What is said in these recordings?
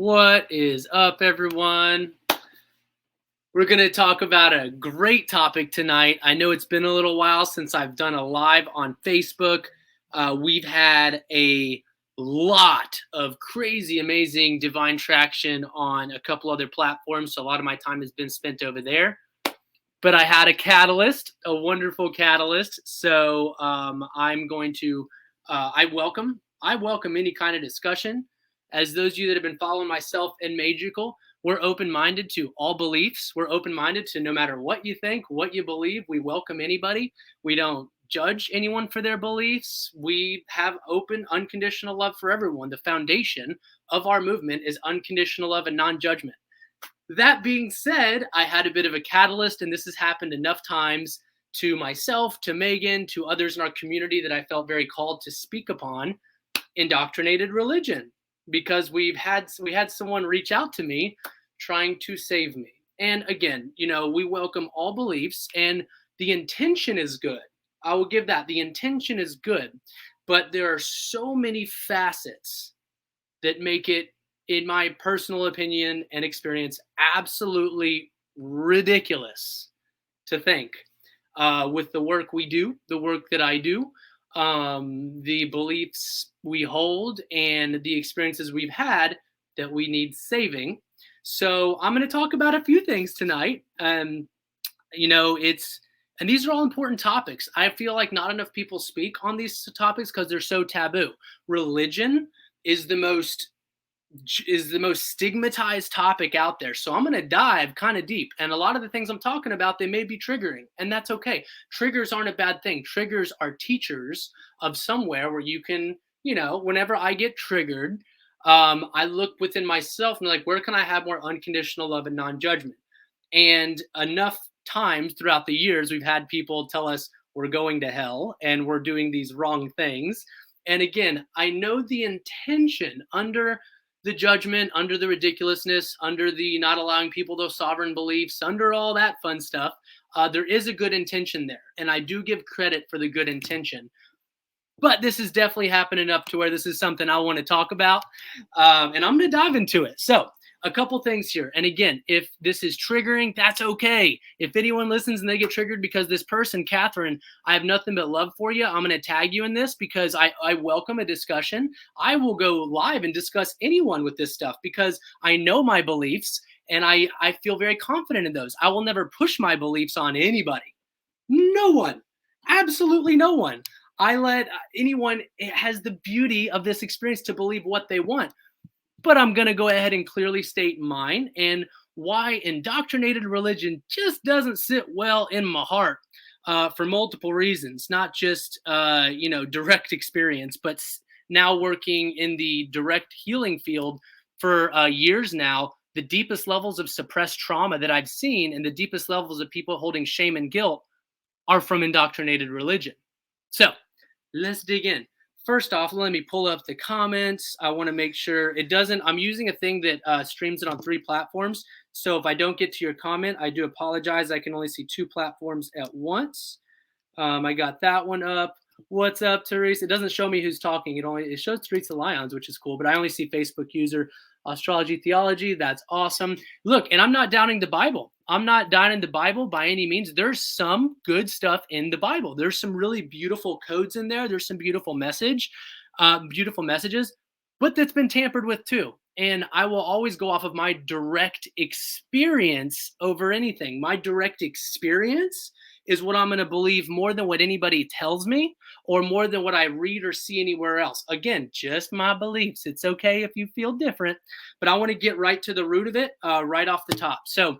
What is up, everyone? We're going to talk about a great topic tonight. I know it's been a little while since I've done a live on Facebook. We've had a lot of crazy, amazing divine traction on a couple other platforms, so a lot of my time has been spent over there. But I had a catalyst, a wonderful catalyst. So I'm going to, I welcome any kind of discussion. As those of you that have been following myself and Magical, we're open-minded to all beliefs. We're open-minded to no matter what you think, what you believe. We welcome anybody. We don't judge anyone for their beliefs. We have open, unconditional love for everyone. The foundation of our movement is unconditional love and non-judgment. That being said, I had a bit of a catalyst, and this has happened enough times to myself, to Megan, to others in our community that I felt very called to speak upon indoctrinated religion, because we had someone reach out to me trying to save me. And again, we welcome all beliefs, and the intention is good. I will give that. The intention is good, but there are so many facets that make it, in my personal opinion and experience, absolutely ridiculous to think with the work we do, the work that I do, the beliefs we hold, and the experiences we've had that we need saving. So I'm going to talk about a few things tonight. And these are all important topics. I feel like not enough people speak on these topics because they're so taboo. Religion is the most stigmatized topic out there. So I'm going to dive kind of deep. And a lot of the things I'm talking about, they may be triggering, and that's okay. Triggers aren't a bad thing. Triggers are teachers of somewhere where you can, whenever I get triggered, I look within myself and like, where can I have more unconditional love and non-judgment? And enough times throughout the years, we've had people tell us we're going to hell and we're doing these wrong things. And again, I know the intention under the judgment, under the ridiculousness, under the not allowing people those sovereign beliefs, under all that fun stuff. There is a good intention there, and I do give credit for the good intention. But this is definitely happening up to where this is something I want to talk about, and I'm going to dive into it. So a couple things here. And again, if this is triggering, that's okay. If anyone listens and they get triggered because this person, Catherine, I have nothing but love for you. I'm going to tag you in this because I welcome a discussion. I will go live and discuss anyone with this stuff because I know my beliefs and I feel very confident in those. I will never push my beliefs on anybody. No one. Absolutely no one. I let anyone, it has the beauty of this experience to believe what they want. But I'm going to go ahead and clearly state mine and why indoctrinated religion just doesn't sit well in my heart for multiple reasons, not just, direct experience, but now working in the direct healing field for years now. The deepest levels of suppressed trauma that I've seen and the deepest levels of people holding shame and guilt are from indoctrinated religion. So let's dig in. First off, let me pull up the comments. I want to make sure it doesn't. I'm using a thing that streams it on 3 platforms. So if I don't get to your comment, I do apologize. I can only see 2 platforms at once. I got that one up. What's up, Teresa? It doesn't show me who's talking. It shows Teresa Lyons, which is cool, but I only see Facebook user Astrology Theology. That's awesome. Look, and I'm not downing the Bible. I'm not downing the Bible by any means. There's some good stuff in the Bible. There's some really beautiful codes in there. There's some beautiful messages, but that's been tampered with too. And I will always go off of my direct experience over anything. My direct experience is what I'm going to believe more than what anybody tells me or more than what I read or see anywhere else. Again, just my beliefs. It's okay if you feel different, but I want to get right to the root of it right off the top. So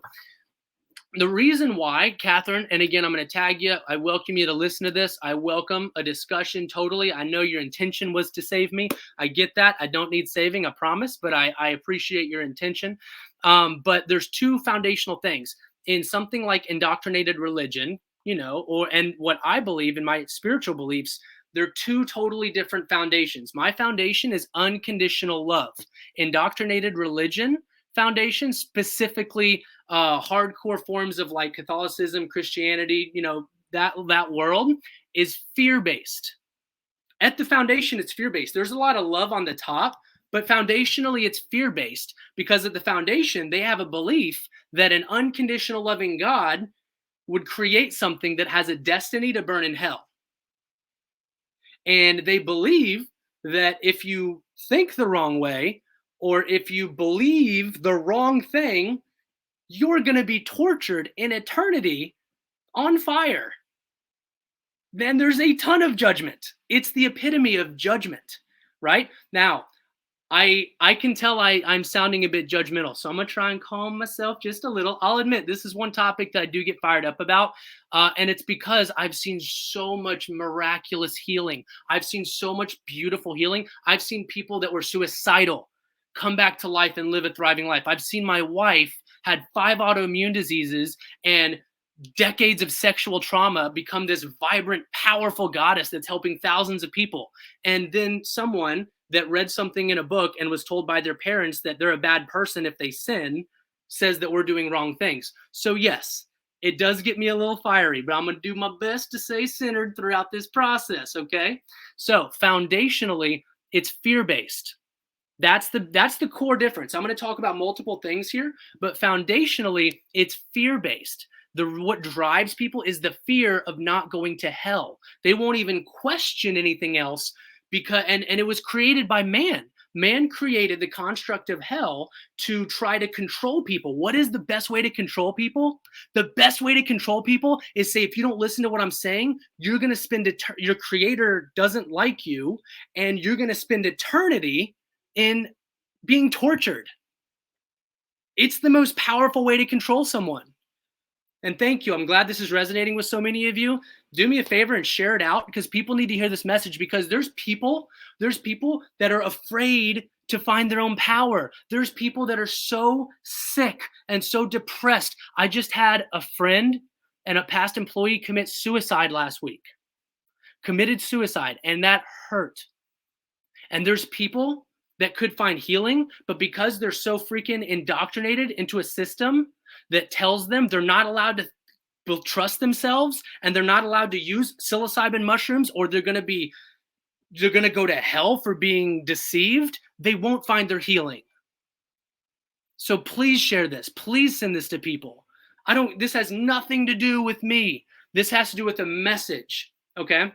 the reason why, Catherine, and again, I'm going to tag you. I welcome you to listen to this. I welcome a discussion totally. I know your intention was to save me. I get that. I don't need saving, I promise, but I appreciate your intention. But there's 2 foundational things in something like indoctrinated religion, and what I believe in my spiritual beliefs. They're 2 totally different foundations. My foundation is unconditional love. Indoctrinated religion foundation, specifically hardcore forms of like Catholicism, Christianity, that world is fear-based. At the foundation, it's fear-based. There's a lot of love on the top, But foundationally, it's fear-based because at the foundation, they have a belief that an unconditional loving God would create something that has a destiny to burn in hell. And they believe that if you think the wrong way or if you believe the wrong thing, you're going to be tortured in eternity on fire. Then there's a ton of judgment. It's the epitome of judgment, right? Now, I can tell I'm sounding a bit judgmental, so I'm gonna try and calm myself just a little. I'll admit this is one topic that I do get fired up about, and it's because I've seen so much miraculous healing. I've seen so much beautiful healing. I've seen people that were suicidal come back to life and live a thriving life. I've seen my wife had 5 autoimmune diseases and decades of sexual trauma become this vibrant, powerful goddess that's helping thousands of people. And then someone that read something in a book and was told by their parents that they're a bad person if they sin says that we're doing wrong things. So yes, it does get me a little fiery, but I'm going to do my best to stay centered throughout this process, okay? So foundationally, it's fear-based. That's the core difference. I'm going to talk about multiple things here, but foundationally, it's fear-based. What drives people is the fear of not going to hell. They won't even question anything else because and it was created by man. Man created the construct of hell to try to control people. What is the best way to control people? The best way to control people is say, if you don't listen to what I'm saying, you're going to spend your creator doesn't like you, and you're going to spend eternity in being tortured. It's the most powerful way to control someone. And thank you. I'm glad this is resonating with so many of you. Do me a favor and share it out because people need to hear this message, because there's people that are afraid to find their own power. There's people that are so sick and so depressed. I just had a friend and a past employee commit suicide last week. Committed suicide, and that hurt. And there's people that could find healing, but because they're so freaking indoctrinated into a system that tells them they're not allowed to trust themselves and they're not allowed to use psilocybin mushrooms, or they're going to go to hell for being deceived, they won't find their healing. So please share this. Please send this to people. This has nothing to do with me. This has to do with a message. Okay.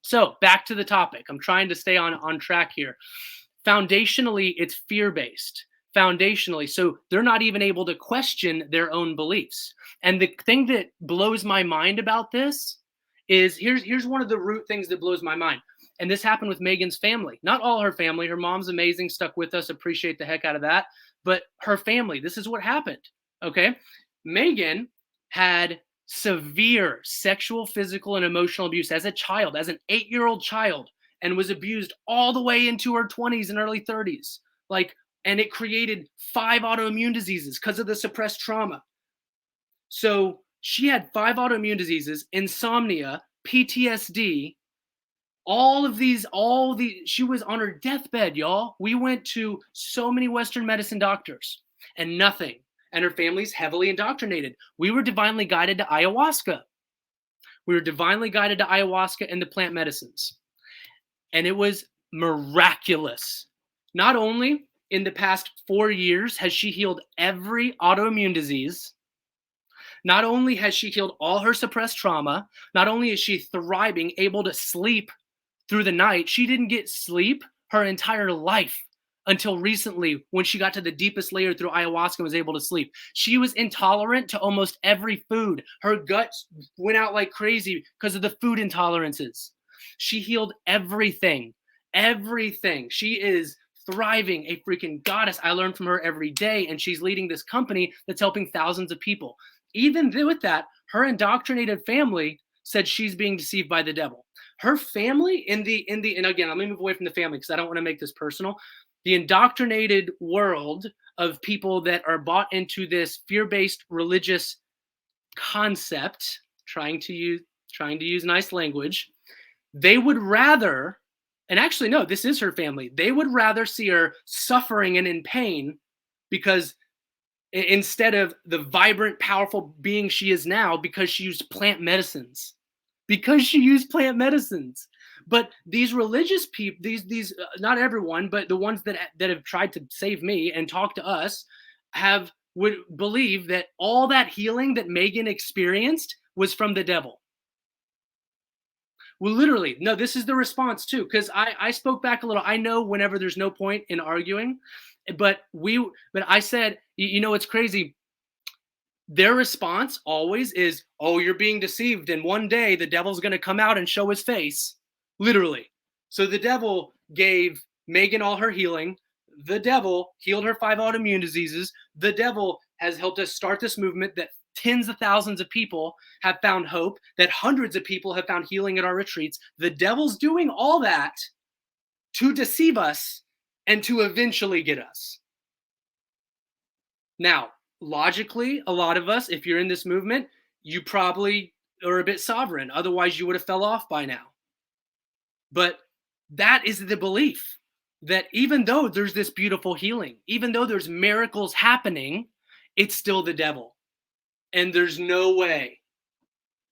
So back to the topic. I'm trying to stay on track here. Foundationally, it's fear-based. Foundationally, so they're not even able to question their own beliefs. And the thing that blows my mind about this is here's one of the root things that blows my mind. And this happened with Megan's family. Not all her family. Her mom's amazing, stuck with us, appreciate the heck out of that. But her family, this is what happened. Okay. Megan had severe sexual, physical, and emotional abuse as a child, as an 8-year-old child, and was abused all the way into her 20s and early 30s. And it created 5 autoimmune diseases because of the suppressed trauma. So she had 5 autoimmune diseases, insomnia, PTSD, she was on her deathbed, y'all. We went to so many Western medicine doctors and nothing. And her family's heavily indoctrinated. We were divinely guided to ayahuasca. And the plant medicines. And it was miraculous. Not only in the past 4 years has she healed every autoimmune disease, not only has she healed all her suppressed trauma, not only is she thriving, able to sleep through the night, she didn't get sleep her entire life until recently when she got to the deepest layer through ayahuasca and was able to sleep. She was intolerant to almost every food. Her guts went out like crazy because of the food intolerances. She healed everything. She is thriving, a freaking goddess. I learn from her every day, and she's leading this company that's helping thousands of people. Even with that, her indoctrinated family said she's being deceived by the devil. Her family and again, let me move away from the family because I don't want to make this personal. The indoctrinated world of people that are bought into this fear-based religious concept, trying to use nice language, they would rather, and actually, no, this is her family. They would rather see her suffering and in pain because instead of the vibrant, powerful being she is now, because she used plant medicines. But these religious people, these not everyone, but the ones that have tried to save me and talk to us, have would believe that all that healing that Megan experienced was from the devil. Well, literally, no, this is the response too, because I spoke back a little. I know whenever there's no point in arguing, but I said, you know, it's crazy. Their response always is, "Oh, you're being deceived, and one day the devil's going to come out and show his face." Literally. So the devil gave Megan all her healing. The devil healed her 5 autoimmune diseases. The devil has helped us start this movement that tens of thousands of people have found hope, that hundreds of people have found healing at our retreats. The devil's doing all that to deceive us and to eventually get us. Now, logically, a lot of us, if you're in this movement, you probably are a bit sovereign. Otherwise, you would have fell off by now. But that is the belief that even though there's this beautiful healing, even though there's miracles happening, it's still the devil. And there's no way,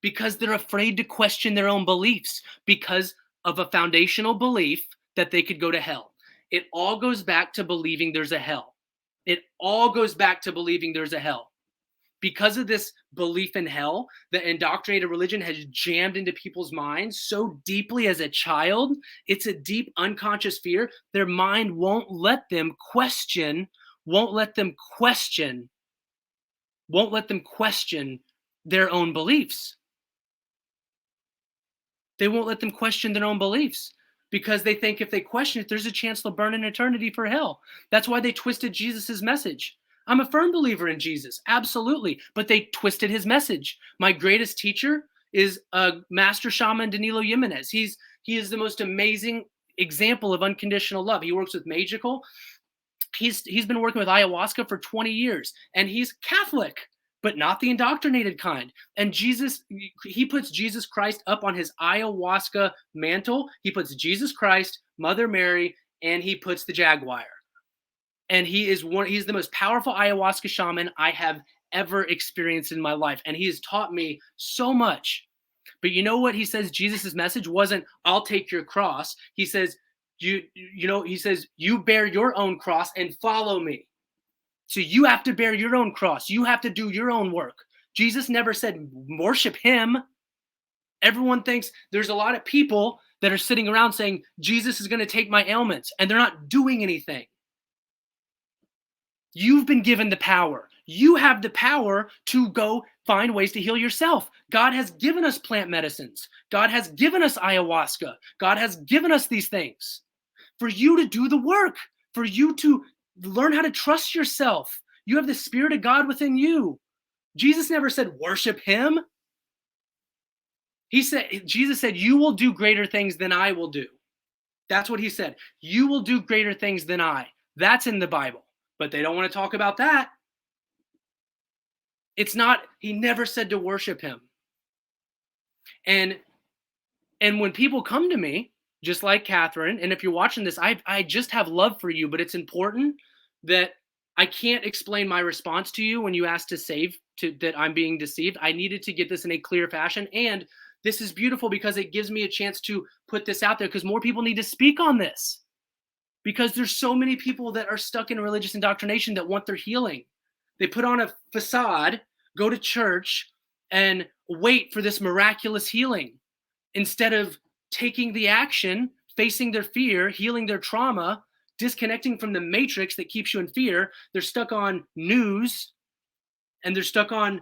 because they're afraid to question their own beliefs because of a foundational belief that they could go to hell. It all goes back to believing there's a hell. It all goes back to believing there's a hell. Because of this belief in hell, the indoctrinated religion has jammed into people's minds so deeply as a child. It's a deep unconscious fear. Their mind won't let them question, won't let them question their own beliefs. They won't let them question their own beliefs because they think if they question it, there's a chance they'll burn in eternity for hell. That's why they twisted Jesus's message. I'm a firm believer in Jesus, absolutely, but they twisted his message. My greatest teacher is Master Shaman Danilo Jimenez. He is the most amazing example of unconditional love. He works with Magical. He's been working with ayahuasca for 20 years, and he's Catholic, but not the indoctrinated kind. And he puts Jesus Christ up on his ayahuasca mantle. He puts Jesus Christ, Mother Mary, and he puts the jaguar. And he's the most powerful ayahuasca shaman I have ever experienced in my life. And he has taught me so much. But you know what he says? Jesus's message wasn't, "I'll take your cross." He says, you bear your own cross and follow me. So you have to bear your own cross. You have to do your own work. Jesus never said worship him. Everyone thinks, there's a lot of people that are sitting around saying, Jesus is going to take my ailments, and they're not doing anything. You've been given the power. You have the power to go find ways to heal yourself. God has given us plant medicines. God has given us ayahuasca. God has given us these things for you to do the work, for you to learn how to trust yourself. You have the Spirit of God within you. Jesus never said worship him. Jesus said, you will do greater things than I will do. That's what he said. You will do greater things than I. That's in the Bible. But they don't want to talk about that. He never said to worship him. And when people come to me, just like Catherine, and if you're watching this, I just have love for you, but it's important that I can't explain my response to you when you ask that I'm being deceived. I needed to get this in a clear fashion. And this is beautiful because it gives me a chance to put this out there because more people need to speak on this. Because there's so many people that are stuck in religious indoctrination that want their healing. They put on a facade, go to church, and wait for this miraculous healing instead of taking the action, facing their fear, healing their trauma, disconnecting from the matrix that keeps you in fear. They're stuck on news, and they're stuck on,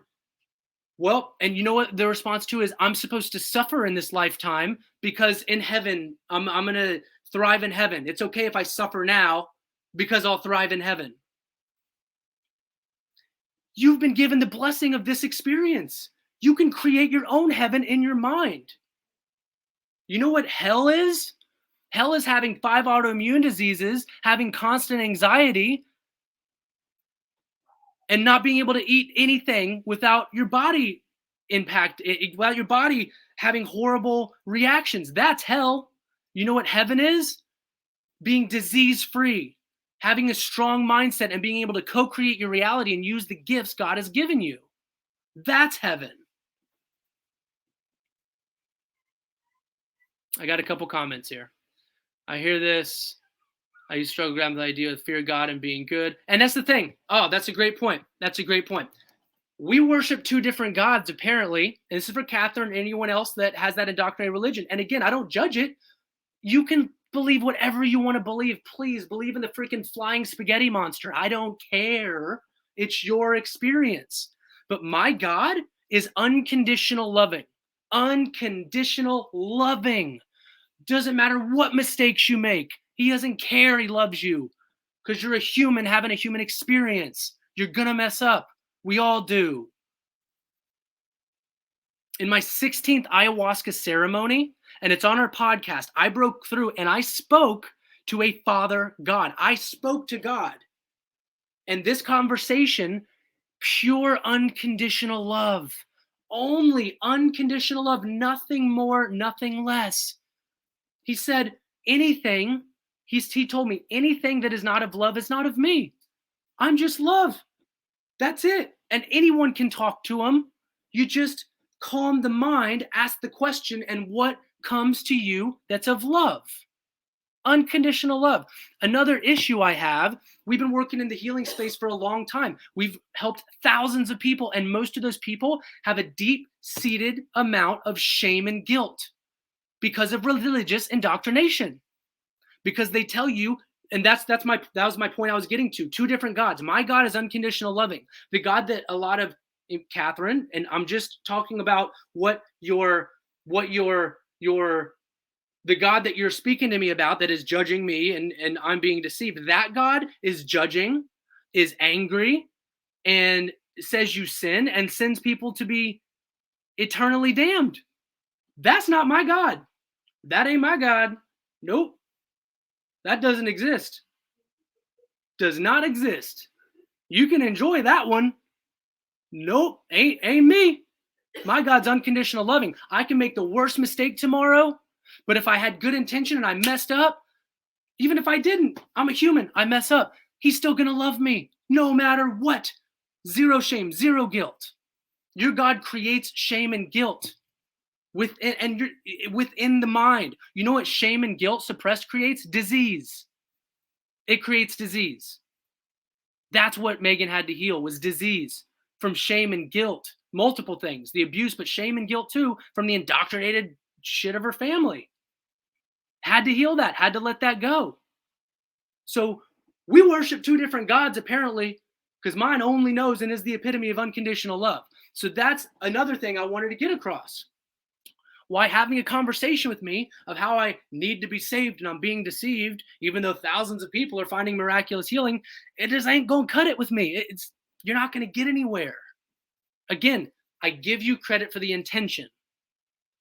and you know what the response to is, I'm supposed to suffer in this lifetime because in heaven, I'm going to thrive in heaven. It's okay if I suffer now because I'll thrive in heaven. You've been given the blessing of this experience. You can create your own heaven in your mind. You know what hell is? Hell is having 5 autoimmune diseases, having constant anxiety, and not being able to eat anything without your body without your body having horrible reactions. That's hell. You know what heaven is? Being disease-free, having a strong mindset, and being able to co-create your reality and use the gifts God has given you. That's heaven. I got a couple comments here. I hear this. I used to struggle with the idea of fear of God and being good. And that's the thing. Oh, that's a great point. That's a great point. We worship two different gods, apparently. And this is for Catherine and anyone else that has that indoctrinated religion. And again, I don't judge it. You can believe whatever you want to believe. Please believe in the freaking flying spaghetti monster. I don't care. It's your experience. But my God is unconditional loving. Unconditional loving. Doesn't matter what mistakes you make. He doesn't care. He loves you because you're a human having a human experience. You're going to mess up. We all do. In my 16th ayahuasca ceremony, and it's on our podcast, I broke through and I spoke to a Father God. I spoke to God. And this conversation, pure unconditional love, only unconditional love, nothing more, nothing less. He said, anything, he told me, anything that is not of love is not of me. I'm just love. That's it. And anyone can talk to him. You just calm the mind, ask the question, and what comes to you that's of love? Unconditional love. Another issue I have, we've been working in the healing space for a long time. We've helped thousands of people, and most of those people have a deep-seated amount of shame and guilt because of religious indoctrination. Because they tell you, and that was my point I was getting to. Two different gods. My God is unconditional loving. The God that a lot of Catherine, and I'm just talking about what the God that you're speaking to me about that is judging me and I'm being deceived. That God is judging, is angry, and says you sin and sends people to be eternally damned. That's not my God. That ain't my God. Nope. That doesn't exist. Does not exist. You can enjoy that one. Nope, ain't me. My God's unconditional loving. I can make the worst mistake tomorrow, but if I had good intention and I messed up, even if I didn't, I'm a human, I mess up. He's still going to love me no matter what. Zero shame, zero guilt. Your God creates shame and guilt within the mind. You know what shame and guilt suppressed creates? Disease. It creates disease. That's what Megan had to heal, was disease from shame and guilt. Multiple things, the abuse, but shame and guilt too from the indoctrinated shit of her family. Had to heal that, had to let that go. So we worship two different gods apparently, because mine only knows and is the epitome of unconditional love. So that's another thing I wanted to get across. Why having a conversation with me of how I need to be saved and I'm being deceived, even though thousands of people are finding miraculous healing, it just ain't gonna cut it with me. You're not gonna get anywhere. Again, I give you credit for the intention.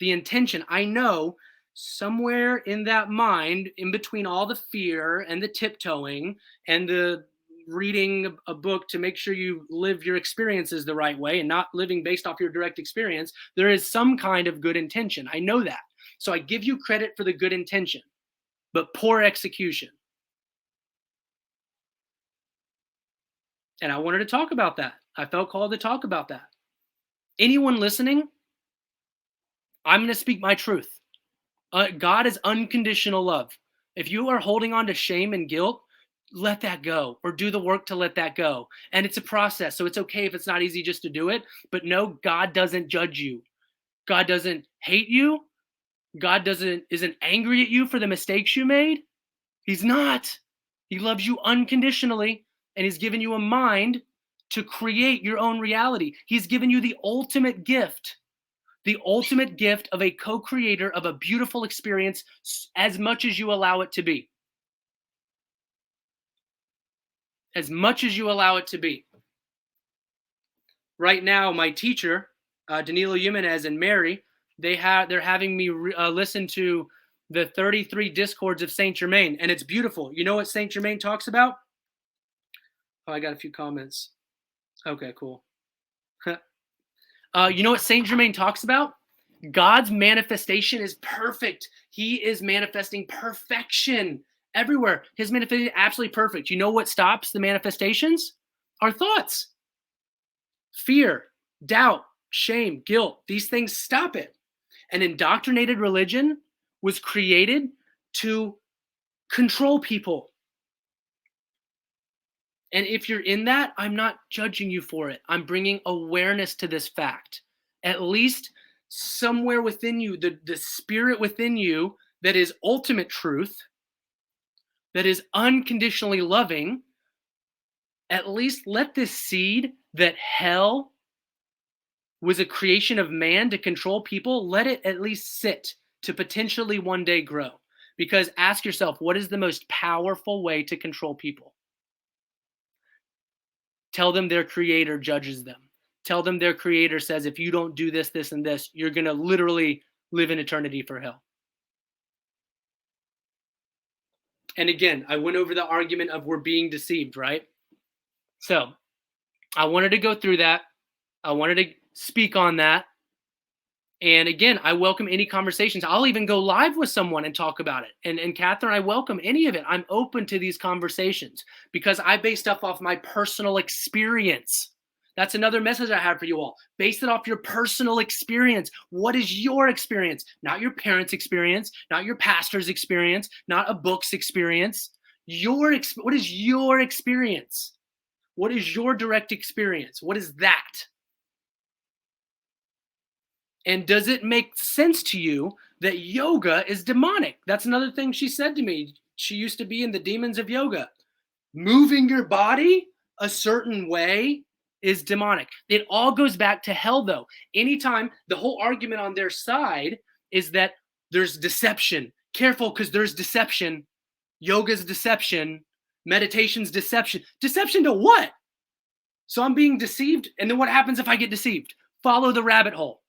The intention, I know somewhere in that mind, in between all the fear and the tiptoeing and the reading a book to make sure you live your experiences the right way and not living based off your direct experience, there is some kind of good intention. I know that. So I give you credit for the good intention, but poor execution. And I wanted to talk about that. I felt called to talk about that. Anyone listening, I'm going to speak my truth. God is unconditional love. If you are holding on to shame and guilt, let that go or do the work to let that go. And it's a process. So it's okay if it's not easy just to do it. But no, God doesn't judge you. God doesn't hate you. God isn't angry at you for the mistakes you made. He's not. He loves you unconditionally, and he's given you a mind to create your own reality. He's given you the ultimate gift of a co-creator of a beautiful experience as much as you allow it to be. As much as you allow it to be. Right now, my teacher, Danilo Jimenez and Mary, they're having me listen to the 33 discords of Saint Germain, and it's beautiful. You know what Saint Germain talks about? Oh, I got a few comments. Okay, cool. You know what Saint Germain talks about? God's manifestation is perfect. He is manifesting perfection everywhere. His manifestation is absolutely perfect. You know what stops the manifestations? Our thoughts. Fear, doubt, shame, guilt. These things stop it. An indoctrinated religion was created to control people. And if you're in that, I'm not judging you for it. I'm bringing awareness to this fact. At least somewhere within you, the spirit within you that is ultimate truth, that is unconditionally loving, at least let this seed that hell was a creation of man to control people, let it at least sit to potentially one day grow. Because ask yourself, what is the most powerful way to control people? Tell them their creator judges them. Tell them their creator says, if you don't do this, this, and this, you're going to literally live in eternity for hell. And again, I went over the argument of we're being deceived, right? So I wanted to go through that. I wanted to speak on that. And again, I welcome any conversations. I'll even go live with someone and talk about it. And Catherine, I welcome any of it. I'm open to these conversations because I base stuff off my personal experience. That's another message I have for you all. Base it off your personal experience. What is your experience? Not your parents' experience, not your pastor's experience, not a book's experience. What is your experience? What is your direct experience? What is that? And does it make sense to you that yoga is demonic? That's another thing she said to me. She used to be in the demons of yoga. Moving your body a certain way is demonic. It all goes back to hell, though. Anytime the whole argument on their side is that there's deception. Careful, because there's deception. Yoga's deception. Meditation's deception. Deception to what? So I'm being deceived. And then what happens if I get deceived? Follow the rabbit hole.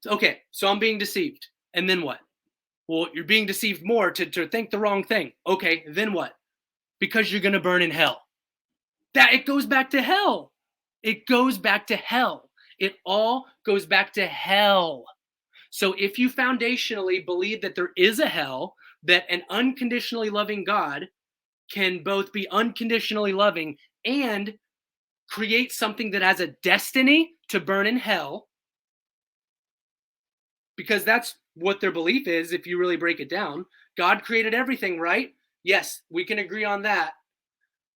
Okay, so I'm being deceived. And then what? Well, you're being deceived more to think the wrong thing. Okay, then what? Because you're going to burn in hell. That it goes back to hell. It goes back to hell. It all goes back to hell. So if you foundationally believe that there is a hell, that an unconditionally loving God can both be unconditionally loving and create something that has a destiny to burn in hell, because that's what their belief is if you really break it down. God created everything, right? Yes, we can agree on that.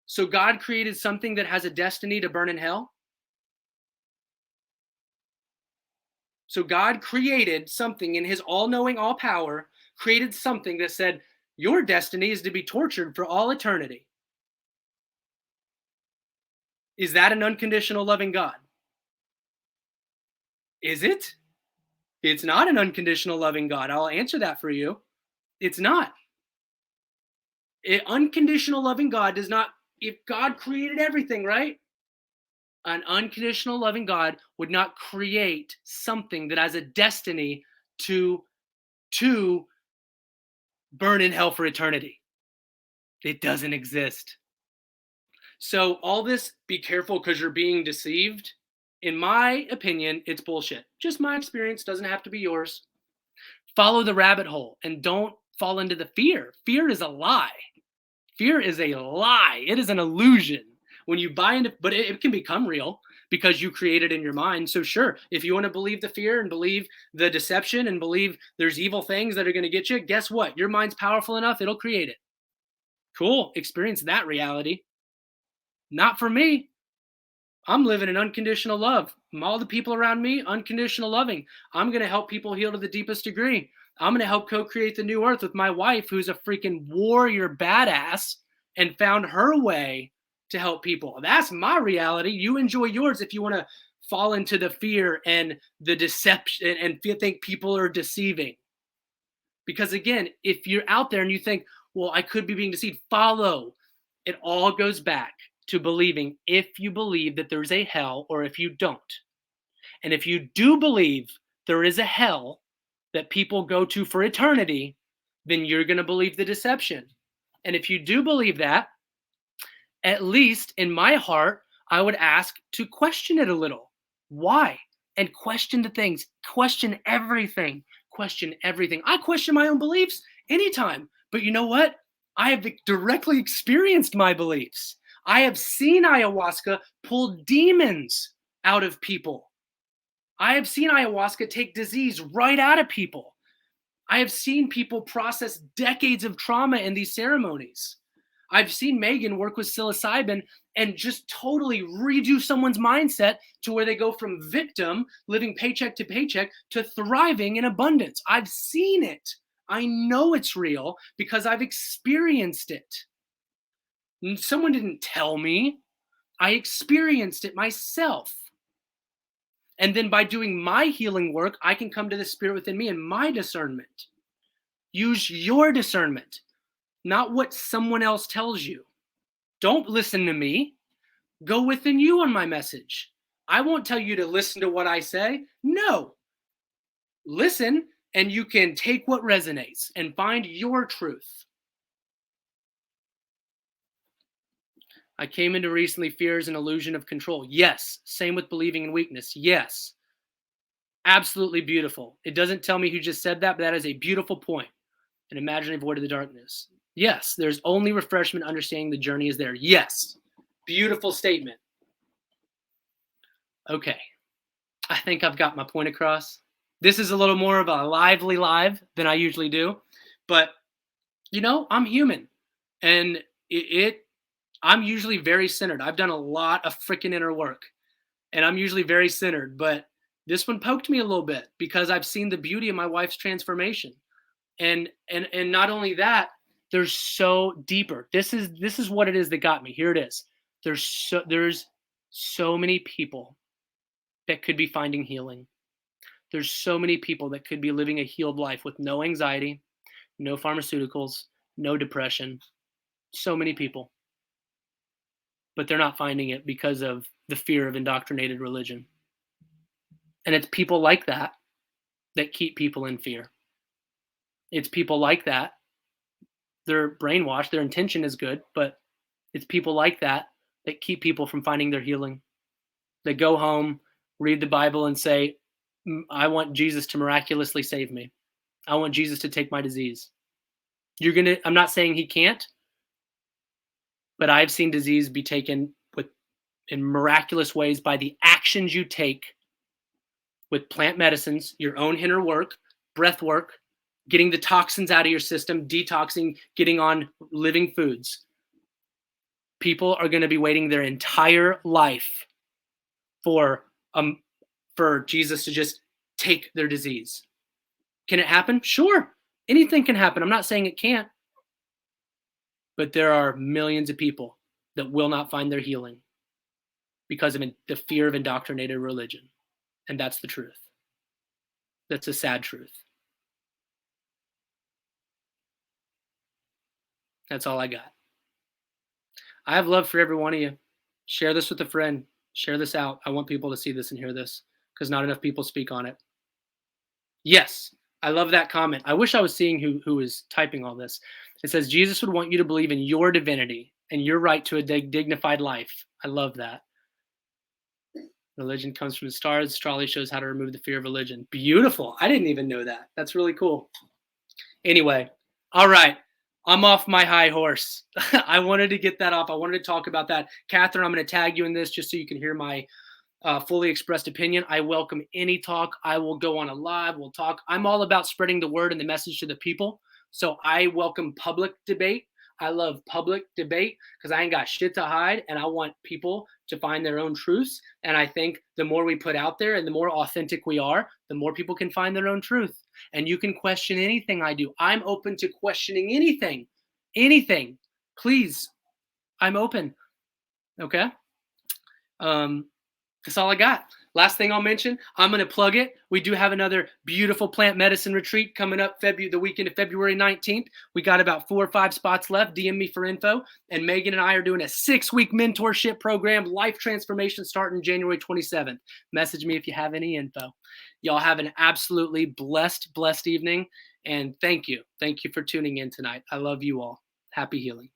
So God created something that has a destiny to burn in hell? So God created something in his all-knowing, all-power, created something that said, your destiny is to be tortured for all eternity. Is that an unconditional loving God? Is it? It's not an unconditional loving God. I'll answer that for you. It's not. An unconditional loving God does not, if God created everything, right? An unconditional loving God would not create something that has a destiny to burn in hell for eternity. It doesn't exist. So all this, be careful because you're being deceived. In my opinion, it's bullshit. Just my experience, doesn't have to be yours. Follow the rabbit hole and don't fall into the fear. Fear is a lie. Fear is a lie. It is an illusion. When you buy into, but it can become real because you create it in your mind. So sure, if you want to believe the fear and believe the deception and believe there's evil things that are going to get you, guess what? Your mind's powerful enough, it'll create it. Cool. Experience that reality. Not for me. I'm living in unconditional love. All the people around me, unconditional loving. I'm going to help people heal to the deepest degree. I'm going to help co-create the new earth with my wife, who's a freaking warrior badass and found her way to help people. That's my reality. You enjoy yours if you want to fall into the fear and the deception and think people are deceiving. Because again, if you're out there and you think, well, I could be being deceived, follow. It all goes back to believing if you believe that there's a hell or if you don't. And if you do believe there is a hell that people go to for eternity, then you're going to believe the deception. And if you do believe that, at least in my heart, I would ask to question it a little. Why? And question the things, question everything, question everything. I question my own beliefs anytime. But you know what? I have directly experienced my beliefs. I have seen ayahuasca pull demons out of people. I have seen ayahuasca take disease right out of people. I have seen people process decades of trauma in these ceremonies. I've seen Megan work with psilocybin and just totally redo someone's mindset to where they go from victim, living paycheck to paycheck, to thriving in abundance. I've seen it. I know it's real because I've experienced it. Someone didn't tell me. I experienced it myself. And then by doing my healing work, I can come to the spirit within me and my discernment. Use your discernment, not what someone else tells you. Don't listen to me. Go within you on my message. I won't tell you to listen to what I say. No. Listen, and you can take what resonates and find your truth. I came into recently fear is an illusion of control. Yes. Same with believing in weakness. Yes. Absolutely beautiful. It doesn't tell me who just said that, but that is a beautiful point. And imagine a void of the darkness. Yes. There's only refreshment understanding the journey is there. Yes. Beautiful statement. Okay. I think I've got my point across. This is a little more of a lively live than I usually do. But, you know, I'm human. And I'm usually very centered. I've done a lot of freaking inner work. And I'm usually very centered. But this one poked me a little bit because I've seen the beauty of my wife's transformation. And not only that, there's so deeper. This is what it is that got me. Here it is. There's so many people that could be finding healing. There's so many people that could be living a healed life with no anxiety, no pharmaceuticals, no depression. So many people. But they're not finding it because of the fear of indoctrinated religion. And it's people like that that keep people in fear. It's people like that. They're brainwashed. Their intention is good, but it's people like that that keep people from finding their healing. They go home, read the Bible, and say, I want Jesus to miraculously save me. I want Jesus to take my disease. I'm not saying he can't, but I've seen disease be taken in miraculous ways by the actions you take with plant medicines, your own inner work, breath work, getting the toxins out of your system, detoxing, getting on living foods. People are going to be waiting their entire life for Jesus to just take their disease. Can it happen? Sure. Anything can happen. I'm not saying it can't. But there are millions of people that will not find their healing because of the fear of indoctrinated religion. And that's the truth. That's a sad truth. That's all I got. I have love for every one of you. Share this with a friend. Share this out. I want people to see this and hear this because not enough people speak on it. Yes, I love that comment. I wish I was seeing who is typing all this. It says, Jesus would want you to believe in your divinity and your right to a dignified life. I love that. Religion comes from the stars. Astrology shows how to remove the fear of religion. Beautiful. I didn't even know that. That's really cool. Anyway, all right. I'm off my high horse. I wanted to get that off. I wanted to talk about that. Catherine, I'm going to tag you in this just so you can hear my fully expressed opinion. I welcome any talk. I will go on a live. We'll talk. I'm all about spreading the word and the message to the people. So I welcome public debate. I love public debate because I ain't got shit to hide and I want people to find their own truths. And I think the more we put out there and the more authentic we are, the more people can find their own truth. And you can question anything I do. I'm open to questioning anything. Anything. Please. I'm open. Okay? That's all I got. Last thing I'll mention, I'm going to plug it. We do have another beautiful plant medicine retreat coming up the weekend of February 19th. We got about 4 or 5 spots left. DM me for info. And Megan and I are doing a 6-week mentorship program, life transformation starting January 27th. Message me if you have any info. Y'all have an absolutely blessed evening. And thank you. Thank you for tuning in tonight. I love you all. Happy healing.